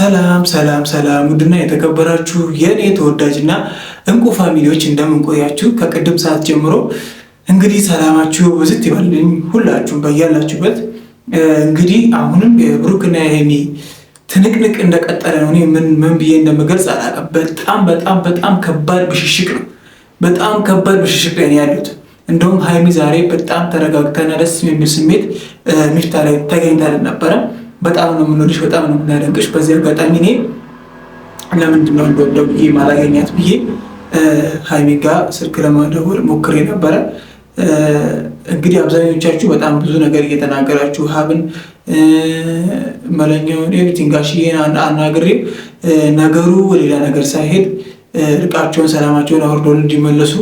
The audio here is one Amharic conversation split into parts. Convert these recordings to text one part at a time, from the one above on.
ሰላም ሰላም ሰላም ውድና የተከበራችሁ የኔ ተወዳጅና እንቁ ፋሚሊዎች እንደምንቆያችሁ ከቅድም ሰዓት ጀምሮ እንግዲህ ሰላማችሁ በዝት ይበልኝ ሁላችሁም በያላችሁበት። እንግዲህ አሁንም የብሩክና የሄሚ ትንቅንቅ እንደቀጠለ ነው። እኔ ምን ብዬ እንደምገልጽ አላውቅም። በጣም ከባድ ብሽሽቅ ነው። በጣም ከባድ ብሽሽቅ ላይ ያሉት። እንደውም ሄሚ ዛሬ በጣም ተረጋግተና ደስ የሚል ስሜት ሚፍታ ላይ ተገኝታለን ነበረ። በጣም ነው የምንወድሽ፣ በጣም ነው የምናደንቅሽ። በዚህ አጋጣሚ እኔ ለምንድን ነው እንደው ብዬ ማላገኛት ብዬ ሄሚ ጋር ስልክ ለማደወል ሞክሬ ነበረ። እንግዲህ አብዛኞቻችሁ በጣም ብዙ ነገር እየተናገራችሁ ሀብን መለኛውን ኤቭሪቲንግ ጋሽዬን አናግሬ ነገሩ ሌላ ነገር ሳይሄድ እርቃቸውን ሰላማቸውን አውርደው እንዲመለሱ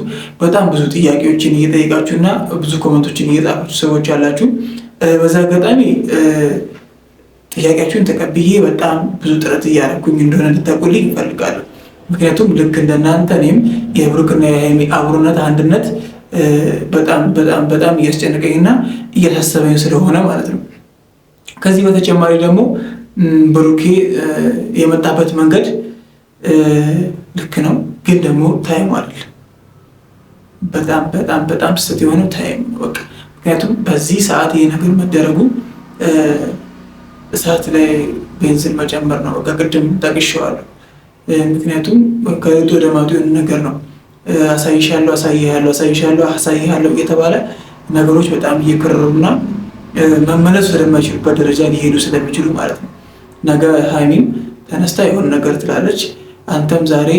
በጣም ብዙ ጥያቄዎችን እየጠየቃችሁና ብዙ ኮመንቶችን እየጻፋችሁ ሰዎች አላችሁ። በዛ አጋጣሚ ጥያቄያችሁን ተቀብዬ በጣም ብዙ ጥረት እያደረኩኝ እንደሆነ እንድታውቁልኝ እፈልጋለሁ። ምክንያቱም ልክ እንደናንተ እኔም የብሩክና የሄሚ አብሮነት አንድነት በጣም እያስጨነቀኝና እያሳሰበኝ ስለሆነ ማለት ነው። ከዚህ በተጨማሪ ደግሞ ብሩኬ የመጣበት መንገድ ልክ ነው፣ ግን ደግሞ ታይም አይደል። በጣም ስህተት የሆነው ታይም በቃ። ምክንያቱም በዚህ ሰዓት ይሄ ነገር መደረጉ እሳት ላይ ቤንዚን መጨመር ነው። በቃ ቅድም ጠቅሼዋለሁ። ምክንያቱም ከእጡ ወደ ማጡ የሆነ ነገር ነው። አሳይሃለሁ እየተባለ ነገሮች በጣም እየከረሩና መመለስ ወደማይችሉበት ደረጃ ሊሄዱ ስለሚችሉ ማለት ነው። ነገ ሄሚም ተነስታ የሆነ ነገር ትላለች። አንተም ዛሬ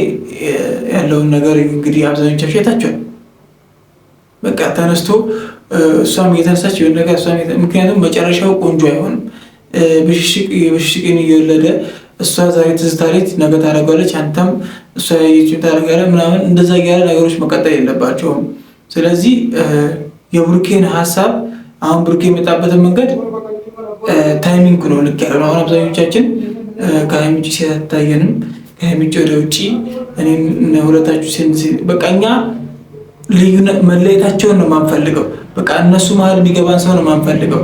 ያለውን ነገር እንግዲህ አብዛኞቻችሁ አይታችኋል። በቃ ተነስቶ እሷም እየተነሳች የሆነ ነገር ምክንያቱም መጨረሻው ቆንጆ አይሆንም። ብሽሽቅን እየወለደ እሷ ዛሬ ትዝታለች፣ ነገ ታደርጋለች፣ አንተም እሷ ያየችውን ታደርጋለህ ምናምን፣ እንደዛ እያለ ነገሮች መቀጠል የለባቸውም። ስለዚህ የብሩኬን ሀሳብ አሁን ብሩኬ የመጣበትን መንገድ ታይሚንግ ነው ልክ ያለ ነው። አሁን አብዛኞቻችን ከሄሚ ውጭ ሲታየንም ከሄሚ ውጭ ወደ ውጭ እኔም ሁለታችሁ በቃ እኛ ልዩነት መለየታቸውን ነው የማንፈልገው። በቃ እነሱ መሀል የሚገባን ሰው ነው የማንፈልገው።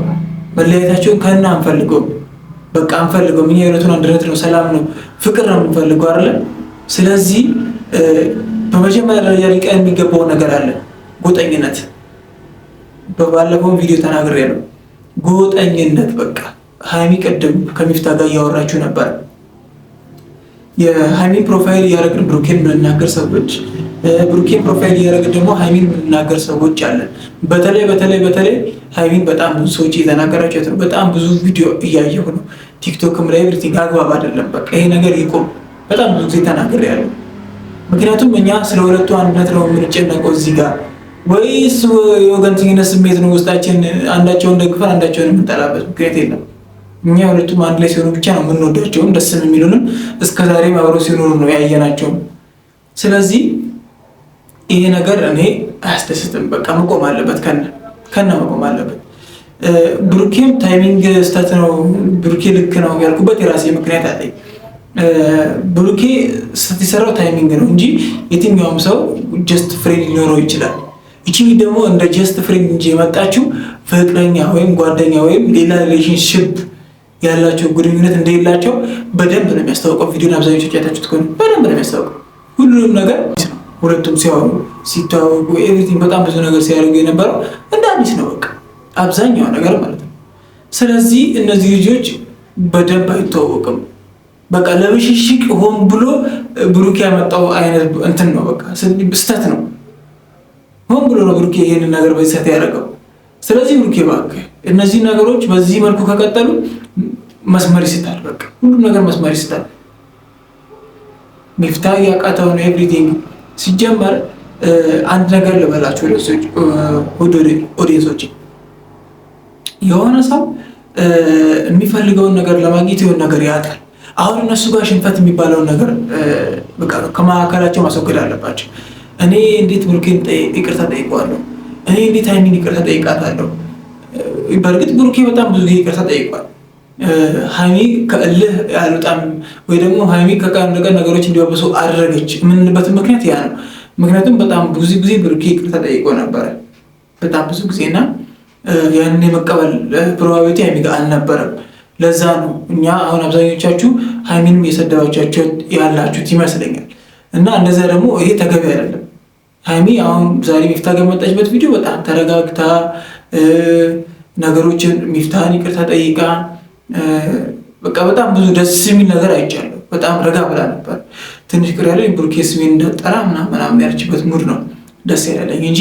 መለያየታቸውን ከና አንፈልገው። በቃ አንፈልገው። እኛ የሁለቱን አንድነት ነው፣ ሰላም ነው፣ ፍቅር ነው የምንፈልገው አይደለ? ስለዚህ በመጀመሪያ ደረጃ ሊቀር የሚገባው ነገር አለ፣ ጎጠኝነት። በባለፈው ቪዲዮ ተናግሬያለሁ። ጎጠኝነት በቃ ሄሚ ቅድም ከሚፍታ ጋር እያወራችሁ ነበር። የሄሚ ፕሮፋይል እያደረግን ብሩኬን የምንናገር ሰዎች፣ ብሩኬን ፕሮፋይል እያደረግን ደግሞ ሄሚን የምንናገር ሰዎች አለን። በተለይ ሄሚን በጣም ብዙ ሰዎች እየተናገራቸው ነው። በጣም ብዙ ቪዲዮ እያየሁ ነው፣ ቲክቶክም ላይ ኤቭሪቲንግ አግባብ አይደለም። በቃ ይሄ ነገር ይቆም። በጣም ብዙ ጊዜ ተናግሬያለሁ። ምክንያቱም እኛ ስለ ሁለቱ አንድነት ነው የምንጨነቀው እዚህ ጋር፣ ወይስ የወገንተኝነት ስሜት ነው ውስጣችን አንዳቸውን ደግፈን አንዳቸውን የምንጠላበት ምክንያት የለም። እኛ ሁለቱም አንድ ላይ ሲሆኑ ብቻ ነው የምንወዳቸውም ደስ የሚሉንም እስከዛሬም አብረው ሲኖሩ ነው ያየናቸውም። ስለዚህ ይሄ ነገር እኔ አያስደስትም። በቃ መቆም አለበት፣ ከነ መቆም አለበት። ብሩኬም ታይሚንግ ስህተት ነው፣ ብሩኬ ልክ ነው ያልኩበት የራሴ ምክንያት አለኝ። ብሩኬ ስህተት የሰራው ታይሚንግ ነው እንጂ የትኛውም ሰው ጀስት ፍሬንድ ሊኖረው ይችላል። ይቺ ደግሞ እንደ ጀስት ፍሬንድ እንጂ የመጣችው ፍቅረኛ ወይም ጓደኛ ወይም ሌላ ሪሌሽንሽፕ ያላቸው ግንኙነት እንደሌላቸው በደንብ ነው የሚያስታውቀው። ቪዲዮን አብዛኞቹ ያታችሁት ከሆነ በደንብ ነው የሚያስታውቀው። ሁሉንም ነገር ሁለቱም ሲያወሩ ሲተዋወቁ ኤቭሪቲንግ በጣም ብዙ ነገር ሲያደርጉ የነበረው እንደ አዲስ ነው በቃ አብዛኛው ነገር ማለት ነው። ስለዚህ እነዚህ ልጆች በደንብ አይተዋወቅም። በቃ ለብሽሽቅ ሆን ብሎ ብሩኬ ያመጣው አይነት እንትን ነው። በቃ ስህተት ነው፣ ሆን ብሎ ነው ብሩኬ ይሄንን ነገር በዚህ ሰዓት ያደረገው። ስለዚህ ብሩኬ እባክህ እነዚህ ነገሮች በዚህ መልኩ ከቀጠሉ መስመር ይስታል። በቃ ሁሉም ነገር መስመር ይስታል። ሚፍታ ያቃተው ነው ኤቭሪቲንግ። ሲጀመር አንድ ነገር ልበላችሁ ኦዲየንሶች፣ የሆነ ሰው የሚፈልገውን ነገር ለማግኘት የሆነ ነገር ያጣል። አሁን እነሱ ጋር ሽንፈት የሚባለውን ነገር በቃ ከመካከላቸው ማስወገድ አለባቸው። እኔ እንዴት ብሩኬን ይቅርታ ጠይቀዋለሁ? እኔ እንዴት ሄሚን ይቅርታ ጠይቃታለሁ? በእርግጥ ብሩኬ በጣም ብዙ ጊዜ ይቅርታ ጠይቋል። ሄሚ ከእልህ አልወጣም ወይ ደግሞ ሄሚ ከቀን ወደ ቀን ነገሮች እንዲወበሱ አደረገች የምንልበት ምክንያት ያ ነው። ምክንያቱም በጣም ብዙ ጊዜ ብሩኬ ይቅርታ ጠይቆ ነበረ፣ በጣም ብዙ ጊዜ እና ያንን የመቀበል ፕሮባቢሊቲ ሄሚ ጋር አልነበረም። ለዛ ነው እኛ አሁን አብዛኞቻችሁ ሀይሚንም የሰደባቻቸው ያላችሁት ይመስለኛል። እና እንደዛ ደግሞ ይሄ ተገቢ አይደለም። ሀይሚ አሁን ዛሬ ሚፍታ ጋር መጣችበት ቪዲዮ በጣም ተረጋግታ ነገሮችን ሚፍታን ይቅርታ ጠይቃ በቃ በጣም ብዙ ደስ የሚል ነገር አይቻለሁ። በጣም ረጋ ብላ ነበር። ትንሽ ቅር ያለኝ ብሩኬ ስሜን እንዳጠራ ምናምን ያለችበት ሙድ ነው ደስ ያለኝ እንጂ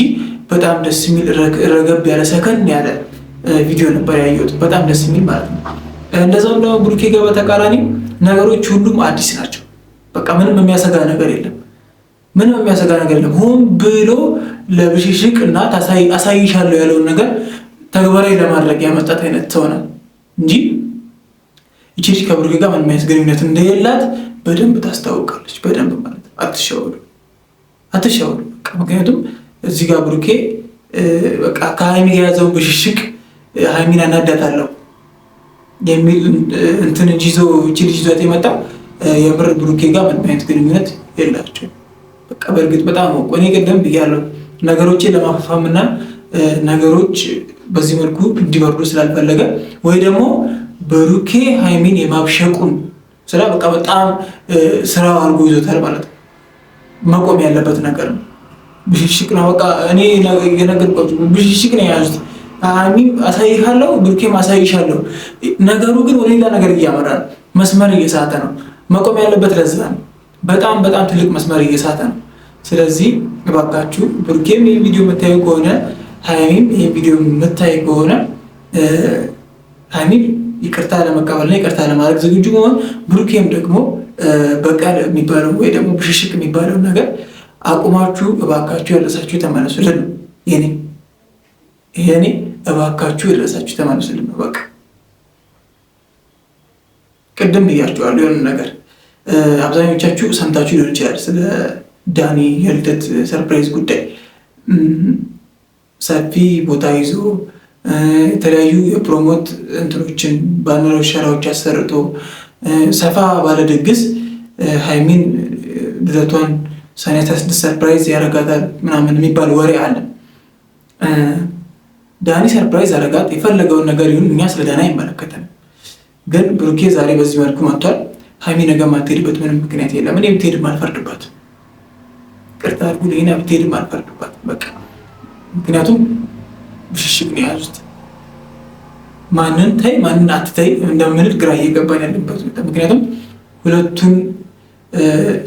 በጣም ደስ የሚል ረገብ ያለ ሰከን ያለ ቪዲዮ ነበር ያየሁት። በጣም ደስ የሚል ማለት ነው። እንደዛም ደግሞ ብሩኬ ጋር በተቃራኒ ነገሮች ሁሉም አዲስ ናቸው። በቃ ምንም የሚያሰጋ ነገር የለም። ምንም የሚያሰጋ ነገር የለም። ሆን ብሎ ለብሽሽቅ እና አሳይሻለሁ ያለውን ነገር ተግባራዊ ለማድረግ ያመጣት አይነት ሰው ነው እንጂ ይቺ ልጅ ከብሩኬ ጋር ምንም አይነት ግንኙነት እንደሌላት በደንብ ታስታውቃለች። በደንብ ማለት ነው። አትሸወዱ። ምክንያቱም እዚህ ጋር ብሩኬ በቃ ከሀይሚ ጋር የያዘውን ብሽሽቅ ሀይሚን አናዳታለሁ የሚል እንትን እንጂ ይቺ ልጅ ይዟት የመጣው የምር ብሩኬ ጋር ምንም አይነት ግንኙነት የላቸው። በቃ በእርግጥ በጣም እኔ ቅድም ብያለሁ ነገሮችን ለማፋፋምና ነገሮች በዚህ መልኩ እንዲበርዱ ስላልፈለገ ወይ ደግሞ ብሩኬ ሀይሚን የማብሸቁን ስራ በቃ በጣም ስራው አድርጎ ይዞታል ማለት ነው። መቆም ያለበት ነገር ነው። ብሽሽቅ ነው በቃ እኔ የነገርኳችሁ ብሽሽቅ ነው የያዙት። ሀይሚም አሳይሻለሁ ብሩኬም አሳይሻለሁ። ነገሩ ግን ወደ ሌላ ነገር እያመራ ነው። መስመር እየሳተ ነው። መቆም ያለበት ለዛ ነው። በጣም በጣም ትልቅ መስመር እየሳተ ነው። ስለዚህ እባካችሁ ብሩኬም ይህ ቪዲዮ የምታዩ ከሆነ ሀይሚም ይህ ቪዲዮ የምታይ ከሆነ ሀይሚም ይቅርታ ለመቀበልና ይቅርታ ለማድረግ ዝግጁ መሆን፣ ብሩኬም ደግሞ በቀል የሚባለው ወይ ደግሞ ብሽሽቅ የሚባለው ነገር አቁማችሁ እባካችሁ የደረሳችሁ ተመለሱልን ነው የኔ እባካችሁ የደረሳችሁ ተመለሱልን ነው። በቃ ቅድም ብያችኋለሁ የሆነ ነገር አብዛኞቻችሁ ሰምታችሁ ሊሆን ይችላል። ስለ ዳኒ የልደት ሰርፕራይዝ ጉዳይ ሰፊ ቦታ ይዞ የተለያዩ የፕሮሞት እንትኖችን ባነሮች፣ ሸራዎች አሰርቶ ሰፋ ባለ ድግስ ሀይሚን ልደቷን ሰኔ 16 ሰርፕራይዝ ያረጋታል ምናምን የሚባል ወሬ አለ። ዳኒ ሰርፕራይዝ ያረጋት የፈለገውን ነገር ይሁን፣ እኛ ስለ ዳኒ አይመለከተንም። ግን ብሩኬ ዛሬ በዚህ መልኩ መጥቷል። ሀይሚ ነገ ማትሄድበት ምንም ምክንያት የለም። እኔ ብትሄድም አልፈርድባት፣ ቅርታ አድርጉልኝ፣ ብትሄድም አልፈርድባት በቃ። ምክንያቱም ብሽሽቅ ነው የያዙት። ማንን ታይ ማንን አትታይ እንደምንል ግራ እየገባን ያለበት። ምክንያቱም ሁለቱን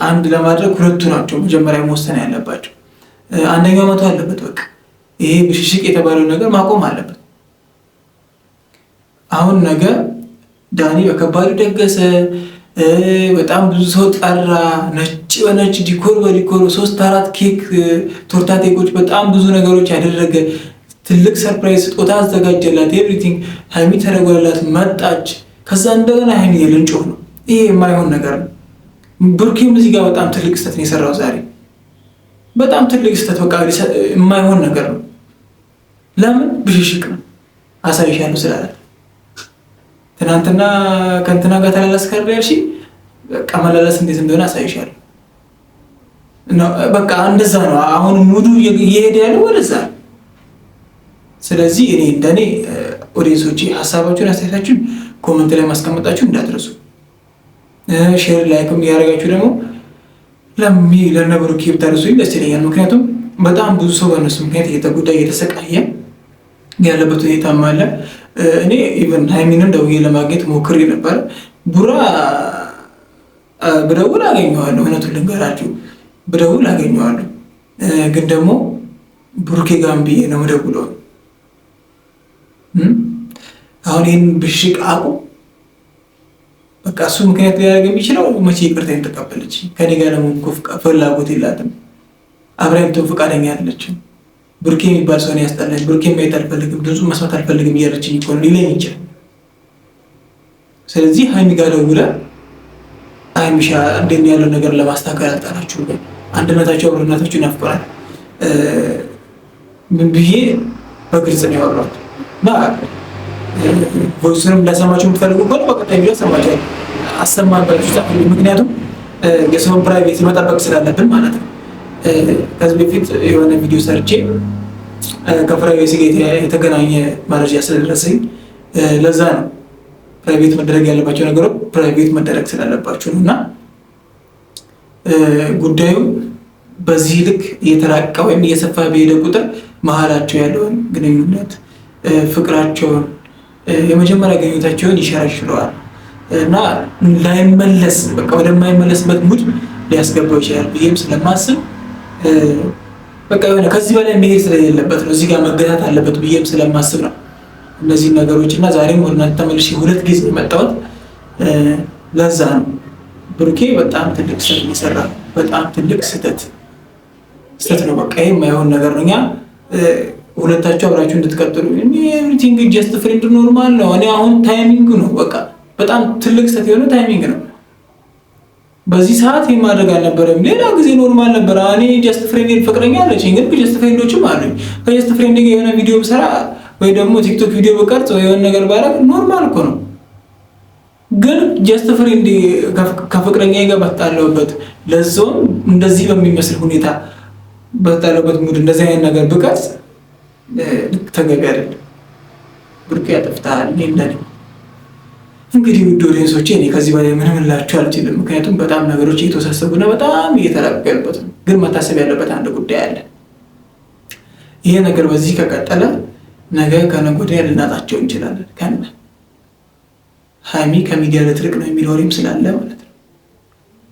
አንድ ለማድረግ ሁለቱ ናቸው መጀመሪያ መወሰን ያለባቸው። አንደኛው መቶ አለበት በቃ። ይሄ ብሽሽቅ የተባለው ነገር ማቆም አለበት። አሁን ነገ ዳኒ በከባዱ ደገሰ፣ በጣም ብዙ ሰው ጠራ፣ ነጭ በነጭ ዲኮር በዲኮር 3-4 ኬክ ቶርታ ኬኮች፣ በጣም ብዙ ነገሮች ያደረገ ትልቅ ሰርፕራይዝ ስጦታ አዘጋጀላት። ኤቭሪቲንግ ሀይሚ ተደወለላት፣ መጣች። ከዛ እንደገና ሀይሚ የልንጮህ ነው። ይሄ የማይሆን ነገር ነው። ብሩኬም እዚህ ጋር በጣም ትልቅ ስህተት ነው የሰራው ዛሬ። በጣም ትልቅ ስህተት በቃ የማይሆን ነገር ነው። ለምን ብሽሽቅ ነው አሳይሻለሁ ስላለ ትናንትና ከእንትና ጋር ተላላስክ ያልሽ በቃ መላላስ እንዴት እንደሆነ አሳይሻለሁ። በቃ እንደዛ ነው። አሁን ሙሉ እየሄደ ያለው ወደዛ። ስለዚህ እኔ እንደኔ ኦዲየንሶቼ ሀሳባችሁን አስተያየታችሁን ኮመንት ላይ ማስቀመጣችሁ እንዳትረሱ። ሼር ላይክም እያደረጋችሁ ደግሞ ለነ ብሩኬ ብታደርሱኝ ደስ ይለኛል። ምክንያቱም በጣም ብዙ ሰው በእነሱ ምክንያት እየተጎዳ እየተሰቃየ ያለበት ሁኔታም አለ። እኔ ኢቨን ሀይሚንን ደውዬ ለማግኘት ሞክሬ ነበር። ቡራ ብደውል አገኘዋለሁ፣ እውነቱን ልንገራችሁ ብደውል አገኘዋለሁ። ግን ደግሞ ብሩኬ ጋር ብዬ ነው የምደውለው። አሁን ይህን ብሽቅ አቁም በቃ። እሱ ምክንያት ሊያደርግ የሚችለው መቼ ይቅርታዬን ተቀበለች? ከኔ ጋር ደግሞ ፍላጎት የላትም፣ አብራኝ ትሆን ፈቃደኛ አይደለችም። ብሩኬ የሚባል ሰው ያስጠላኝ፣ ብሩኬ ማየት አልፈልግም፣ ድምፁ መስማት አልፈልግም እያለችኝ እኮ ነው ሊለኝ ይችላል። ስለዚህ ሀይሚ ጋር ደውለህ ሀይሚሻ እንዴት ነው ያለው ነገር ለማስተካከል አልጣራችሁ? አንድነታቸው አብሮነታችሁ ናፍቆናል ምን ብዬ በግልጽ ነው ያወራሁት። እና ቮይሱንም ላሰማችሁ የምትፈልጉ ከሆነ በቀጣይ ቪዲዮ አሰማችኋለሁ፣ አሰማባችሁ። ምክንያቱም የሰውን ፕራይቬት መጠበቅ ስላለብን ማለት ነው። ከዚህ በፊት የሆነ ቪዲዮ ሰርቼ ከፕራይቬሲ ጋር የተገናኘ መረጃ ስለደረሰኝ ለዛ ነው ፕራይቬት መደረግ ያለባቸው ነገሮች ፕራይቬት መደረግ ስላለባቸው ነው እና ጉዳዩ በዚህ ልክ እየተራቀ ወይም እየሰፋ በሄደ ቁጥር መሀላቸው ያለውን ግንኙነት ፍቅራቸውን የመጀመሪያ ግንኙነታቸውን ይሸረሽረዋል እና ላይመለስ በቃ ወደማይመለስበት ሙድ ሊያስገባው ይችላል ብዬም ስለማስብ በቃ የሆነ ከዚህ በላይ መሄድ ስለሌለበት ነው እዚህ ጋር መገታት አለበት ብዬም ስለማስብ ነው እነዚህ ነገሮች እና ዛሬም ወደ እናንተ ተመልሼ 2 ጊዜ የመጣሁት ለዛ ነው። ብሩኬ በጣም ትልቅ ስህተት የሚሰራ በጣም ትልቅ ስህተት ነው። በቃ ይሄ የማይሆን ነገር ነው። እኛ ሁለታችሁ አብራችሁ እንድትቀጥሉ ኤቭሪቲንግ ጀስት ፍሬንድ ኖርማል ነው። እኔ አሁን ታይሚንግ ነው በቃ በጣም ትልቅ ስህተት የሆነ ታይሚንግ ነው። በዚህ ሰዓት ማድረግ አልነበረም። ሌላ ጊዜ ኖርማል ነበር። እኔ ጀስት ፍሬንድ ፍቅረኛ አለችኝ፣ ግን ጀስት ፍሬንዶችም አሉኝ። ከጀስት ፍሬንድ ጋር የሆነ ቪዲዮ ብሰራ ወይ ደግሞ ቲክቶክ ቪዲዮ በቀርጽ ወይ የሆነ ነገር ባደርግ ኖርማል እኮ ነው። ግን ጀስት ፍሬንድ ከፍቅረኛ ጋር በጣለውበት ለዛውም እንደዚህ በሚመስል ሁኔታ በጣለውበት ሙድ እንደዚህ አይነት ነገር ብቀርጽ ልክ ተገቢ አይደለም። ብሩኬ ያጠፍታል። እንደኔ እንግዲህ ውድ ኦዲየንሶቼ እኔ ከዚህ በላይ ምንም እላችሁ አልችልም። ምክንያቱም በጣም ነገሮች እየተወሳሰቡና በጣም እየተራቀቁበት ነው። ግን መታሰብ ያለበት አንድ ጉዳይ አለ። ይሄ ነገር በዚህ ከቀጠለ ነገ ከነገ ወዲያ ልናጣቸው እንችላለን። ከነ ሃይሚ ከሚዲያ ልትርቅ ነው የሚል ወሬም ስላለ ማለት ነው።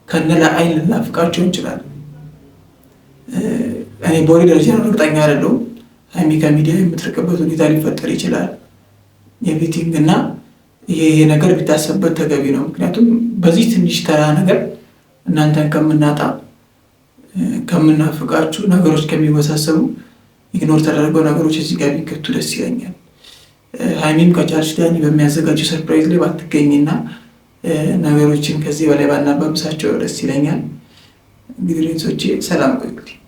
ከነ ለአይን ልናፍቃቸው እንችላለን። እኔ በወሬ ደረጃ ነው እርግጠኛ አይደለሁም። ሃይሚ ከሚዲያ የምትርቅበት ሁኔታ ሊፈጠር ይችላል። የቤቲንግ እና ይሄ ነገር ቢታሰብበት ተገቢ ነው። ምክንያቱም በዚህ ትንሽ ተራ ነገር እናንተን ከምናጣ ከምናፍቃችሁ ነገሮች ከሚወሳሰቡ ኢግኖር ተደርገው ነገሮች እዚህ ጋር ቢከቱ ደስ ይለኛል። ሃይሚም ከቻልሽ ዳኒ በሚያዘጋጀው ሰርፕራይዝ ላይ ባትገኝና ነገሮችን ከዚህ በላይ ባናባብሳቸው ደስ ይለኛል። እንግዲህ ሌንሶቼ ሰላም ቆዩልኝ።